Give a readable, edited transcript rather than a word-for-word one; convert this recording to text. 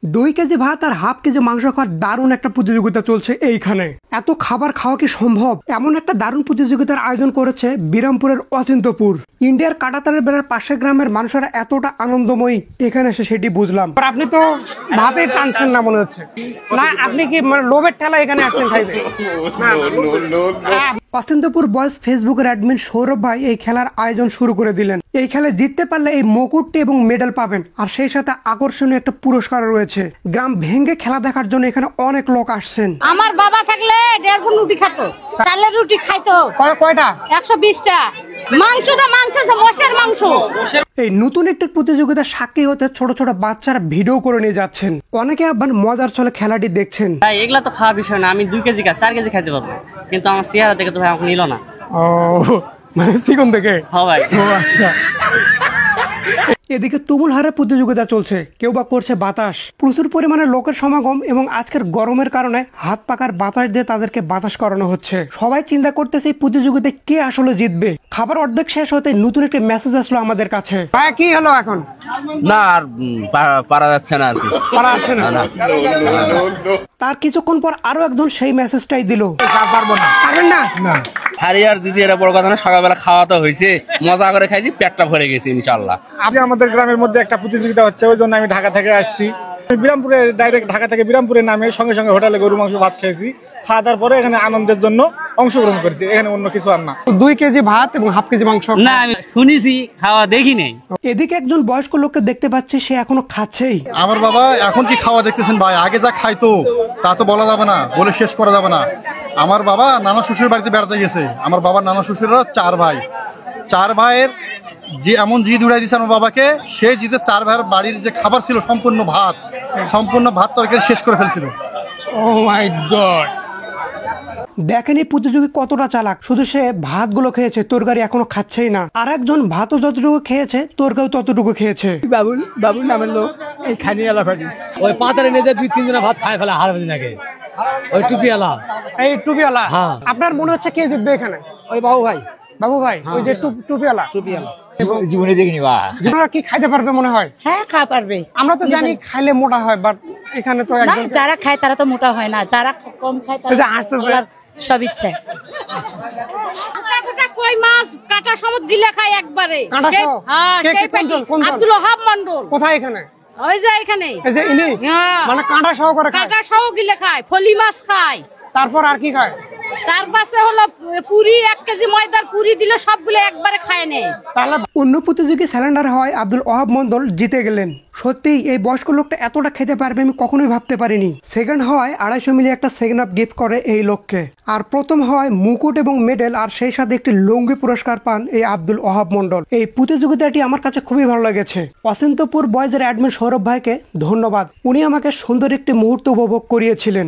2 KG ভাত আর half KG মাংস খাওয়ার দারুণ একটা প্রতিযোগিতা চলছে এইখানে। এত খাবার খাওয়া কি সম্ভব? এমন একটা দারুণ প্রতিযোগিতার আয়োজন করেছে বিরামপুরের অচিন্তপুর। ইন্ডিয়ার কাটাতারের বেড়ার পাশের গ্রামের মানুষেরা এতটা আনন্দময়ী এখানে এসে সেটি বুঝলাম। আপনি তো ভাতে টানছেন না মনে হচ্ছে, না আপনি কি লোভের ঠেলা এখানে আসছেন খাইবে? অচিন্তপুর বয়েজ ফেসবুকের অ্যাডমিন সৌরভ ভাই এই খেলার আয়োজন শুরু করে দিলেন। এই খেলায় জিততে পারলে এই মুকুটটি এবং মেডেল পাবেন, আর সেই সাথে আকর্ষণীয় একটা পুরস্কার রয়েছে। গ্রাম ভেঙে খেলা দেখার জন্য এখানে অনেক লোক আসছেন। আমার বাবা থাকলে 1.5 গুণ রুটি খেতো, চালের রুটি খাইতো। কয়টা? 120টা। মাংস মোষের মাংস। এই নতুন একটি প্রতিযোগিতার সাক্ষী হতে ছোট ছোট বাচ্চারা ভিডিও করে নিয়ে যাচ্ছেন। অনেকে আবার মজার ছলে খেলাটি দেখছেন। ভাই এগুলা তো খাওয়া বিষয় না, আমি 2 কেজি 4 কেজি খাইতে পারবো, কিন্তু আমার চেহারা দেখে তো ভাই আমাকে নিল না। ও মানে চিকন থেকে? হ্যাঁ ভাই। ও আচ্ছা। এদিকে তুমুল হারে প্রতিযোগিতা চলছে, কেউ বা করছে বাতাস। প্রচুর পরিমাণে লোকের সমাগম এবং আজকের গরমের কারণে হাত পাকার বাতাস দিয়ে তাদেরকে বাতাস করানো হচ্ছে। সবাই চিন্তা করতেছে এই প্রতিযোগিতায় কে আসলে জিতবে। খাবার অর্ধেক শেষ হতে নতুন একটা মেসেজ আসলো আমাদের কাছে। ভাই কি হলো এখন? না আর পারা যাচ্ছে না, পারা যাচ্ছে না। তার কিছুক্ষণ পর আরো একজন সেই মেসেজটাই দিল, পারবো না। পারবেন না? না হারিয়ার জিজি এটা বড় কথা না, সকালবেলা খাওয়া তো হয়েছে, মজা করে খাইছি, পেটটা ভরে গেছে ইনশাআল্লাহ। আজ আমাদের গ্রামের মধ্যে একটা প্রতিযোগিতা হচ্ছে, ওই জন্য আমি ঢাকা থেকে আসছি। বিরামপুরে ডাইরেক্ট ঢাকা থেকে বিরামপুরে নামে সঙ্গে সঙ্গে হোটেলে গরু মাংস ভাত খেয়েছি। খাওয়া দাওয়ার পরে এখানে আনন্দের জন্য অংশগ্রহণ করেছি, এখানে অন্য কিছু আর না। 2 কেজি ভাত এবং হাফ কেজি মাংস। না আমি শুনেছি, খাওয়া দেখি নাই। এদিকে একজন বয়স্ক লোককে দেখতে পাচ্ছি, সে এখনো খাচ্ছেই। আমার বাবা এখন কি খাওয়া দেখতেছেন ভাই, আগে যা খাইতো তা তো বলা যাবে না, বলে শেষ করা যাবে না। আমার বাবা নানা শ্বশুরের বাড়িতে বেড়াতে গেছে। আমার বাবার নানা শ্বশুররা 4 ভাই। 4 ভাইয়ের যে এমন জিদ উড়াই দিয়েছে আমার বাবাকে, সেই জিদে 4 ভাইয়ের বাড়ির যে খাবার ছিল সম্পূর্ণ ভাত তরকারি শেষ করে ফেলছিল। ও মাই গড! দেখেন এই প্রতিযোগী কতটা চালাক। শুধু সে ভাতগুলো খেয়েছে, তরকারি এখনো খাচ্ছেই না। আর একজন ভাতও যতটুকু খেয়েছে, তরকারিও ততটুকু খেয়েছে। বাবুল নামের লোক, এই খানিয়ালা ফাটি ওই পাতারে নিয়ে যায় 2-3 জন ভাত খায় ফেলে হারবে নাকি। ওই টুপিওয়ালা, এই টুপিওয়ালা। হ্যাঁ। আপনার মনে হচ্ছে কে জিতবে এখানে? ওই বাবু ভাই। ওই যে টুপিওয়ালা। জীবনে দেখিনি বা আপনারা কি খাইতে পারবে মনে হয়? হ্যাঁ খাওয়া পারবে। আমরা তো জানি খাইলে মোটা হয়, বাট এখানে তো একদম যারা খায় তারা তো মোটা হয় না, যারা কম খায় তারা সব ইচ্ছে। কই মাছ কাটা সমুদ্র গিলে খায় একবারে। আব্দুল ওহাব মন্ডল। কোথায় এখানে? ওই যে এখানে, এই যে ইনি মানে কাঁটা সহ করে খায়। কাটা সহ গিলে খায়, ফলি মাছ খায়। তারপর আর কি খায়? তার পাশে হলো পুরি, 1 কেজি ময়দার পুরি দিলে সবগুলো একবারে খায় নেই। তাহলে অন্য প্রতিযোগী সিলিন্ডার হয় আব্দুল ওহাব মন্ডল জিতে গেলেন। সত্যিই এই বয়স্ক লোকটা এতটা খেতে পারবে আমি কখনোই ভাবতে পারিনি। সেকেন্ড হয় 250 মিলি একটা সেকেন্ড আপ গিফট করে এই লোককে। আর প্রথম হয় মুকুট এবং মেডেল, আর সেই সাথে একটি লুঙ্গি পুরস্কার পান এই আব্দুল ওহাব মন্ডল। এই প্রতিযোগিতাটি আমার কাছে খুবই ভালো লেগেছে। অচিন্তপুর বয়েজের অ্যাডমিন সৌরভ ভাইকে ধন্যবাদ, উনি আমাকে সুন্দর একটি মুহূর্ত উপভোগ করিয়েছিলেন।